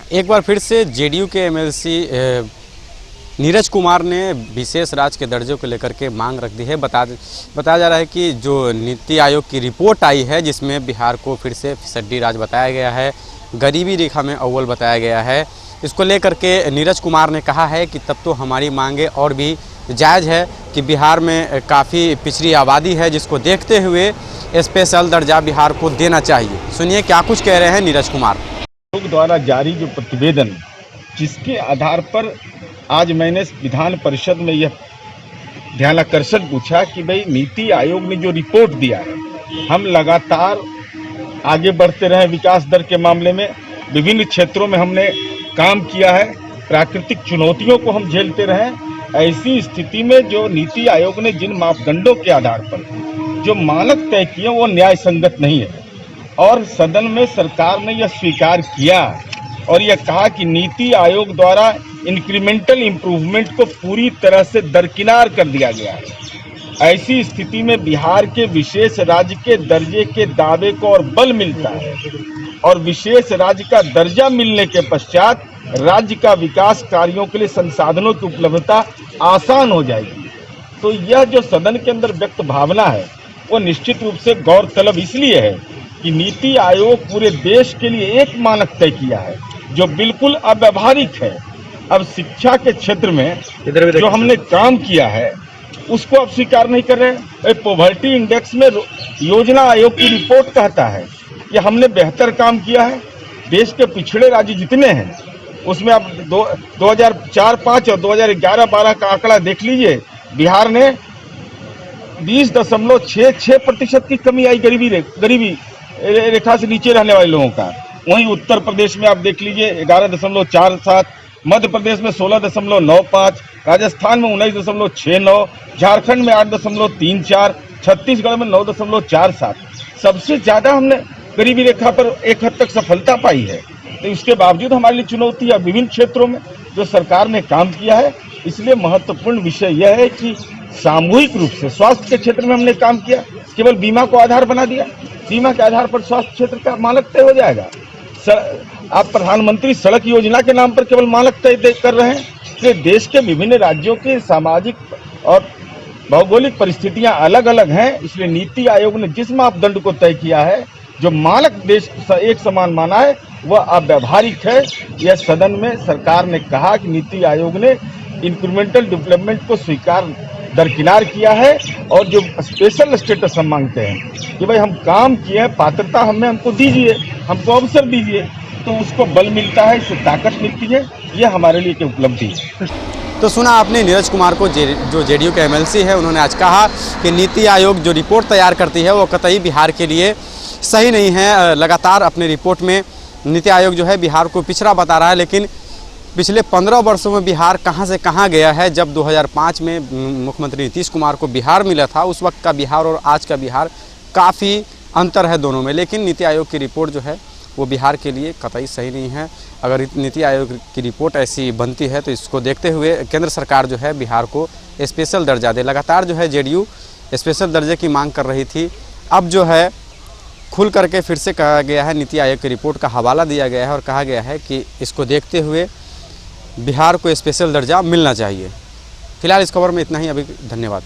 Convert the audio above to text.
एक बार फिर से जेडीयू के एमएलसी नीरज कुमार ने विशेष राज्य के दर्जे को लेकर के मांग रख दी है। बताया जा रहा है कि जो नीति आयोग की रिपोर्ट आई है जिसमें बिहार को फिर से फिसड्डी राज्य बताया गया है, गरीबी रेखा में अव्वल बताया गया है, इसको लेकर के नीरज कुमार ने कहा है कि तब तो हमारी मांगे और भी जायज़ है कि बिहार में काफ़ी पिछड़ी आबादी है जिसको देखते हुए स्पेशल दर्जा बिहार को देना चाहिए। सुनिए क्या कुछ कह रहे हैं नीरज कुमार। आयोग द्वारा जारी जो प्रतिवेदन, जिसके आधार पर आज मैंने विधान परिषद में यह ध्यानाकर्षण पूछा कि भाई नीति आयोग ने जो रिपोर्ट दिया है, हम लगातार आगे बढ़ते रहे विकास दर के मामले में, विभिन्न क्षेत्रों में हमने काम किया है, प्राकृतिक चुनौतियों को हम झेलते रहे। ऐसी स्थिति में जो नीति आयोग ने जिन मापदंडों के आधार पर जो मानक तय किए वो न्याय संगत नहीं है, और सदन में सरकार ने यह स्वीकार किया और यह कहा कि नीति आयोग द्वारा इंक्रीमेंटल इम्प्रूवमेंट को पूरी तरह से दरकिनार कर दिया गया है। ऐसी स्थिति में बिहार के विशेष राज्य के दर्जे के दावे को और बल मिलता है और विशेष राज्य का दर्जा मिलने के पश्चात राज्य का विकास कार्यों के लिए संसाधनों की उपलब्धता आसान हो जाएगी। तो यह जो सदन के अंदर व्यक्त भावना है वो निश्चित रूप से गौरतलब इसलिए है कि नीति आयोग पूरे देश के लिए एक मानक तय किया है जो बिल्कुल अव्यावहारिक है। अब शिक्षा के क्षेत्र में जो हमने काम किया है उसको अब स्वीकार नहीं कर रहे। पॉवर्टी इंडेक्स में योजना आयोग की रिपोर्ट कहता है कि हमने बेहतर काम किया है। देश के पिछड़े राज्य जितने हैं उसमें आप 2004-05 और 2011-12 का आंकड़ा देख लीजिए, बिहार ने 20.66% की कमी आई गरीबी रेखा से नीचे रहने वाले लोगों का। वहीं उत्तर प्रदेश में आप देख लीजिए 11.47, मध्य प्रदेश में 16.95, राजस्थान में 19.69, झारखंड में 8.34, छत्तीसगढ़ में 9.47। सबसे ज़्यादा हमने गरीबी रेखा पर एक हद तक सफलता पाई है। तो इसके बावजूद हमारे लिए चुनौती है विभिन्न क्षेत्रों में जो सरकार ने काम किया है। इसलिए महत्वपूर्ण विषय यह है कि सामूहिक रूप से स्वास्थ्य के क्षेत्र में हमने काम किया, केवल बीमा को आधार बना दिया, बीमा के आधार पर स्वास्थ्य क्षेत्र का मानक तय हो जाएगा। आप प्रधानमंत्री सड़क योजना के नाम पर केवल मानक तय कर रहे हैं। इसलिए देश के विभिन्न राज्यों के सामाजिक और भौगोलिक परिस्थितियां अलग अलग हैं, इसलिए नीति आयोग ने जिस मापदंड को तय किया है, जो मानक देश एक समान माना है, वह अव्यावहारिक है। यह सदन में सरकार ने कहा कि नीति आयोग ने इंक्रीमेंटल डेवलपमेंट को दरकिनार किया है और जो स्पेशल स्टेटस हम मांगते हैं कि भाई हम काम किए हैं, पात्रता हमें हमको दीजिए, हमको अवसर दीजिए, तो उसको बल मिलता है, इससे ताकत मिलती है। यह हमारे लिए एक उपलब्धि है। तो सुना आपने नीरज कुमार को, जो जेडीयू के एमएलसी है, उन्होंने आज कहा कि नीति आयोग जो रिपोर्ट तैयार करती है वो कतई बिहार के लिए सही नहीं है। लगातार अपने रिपोर्ट में नीति आयोग जो है बिहार को पिछड़ा बता रहा है, लेकिन पिछले 15 वर्षों में बिहार कहां से कहां गया है। जब 2005 में मुख्यमंत्री नीतीश कुमार को बिहार मिला था, उस वक्त का बिहार और आज का बिहार काफ़ी अंतर है दोनों में। लेकिन नीति आयोग की रिपोर्ट जो है वो बिहार के लिए कतई सही नहीं है। अगर नीति आयोग की रिपोर्ट ऐसी बनती है तो इसको देखते हुए केंद्र सरकार जो है बिहार को स्पेशल दर्जा दे। लगातार जो है जेडीयू स्पेशल दर्जे की मांग कर रही थी, अब जो है खुल करके फिर से कहा गया है, नीति आयोग की रिपोर्ट का हवाला दिया गया है और कहा गया है कि इसको देखते हुए बिहार को स्पेशल दर्जा मिलना चाहिए। फिलहाल इस खबर में इतना ही। अभी धन्यवाद।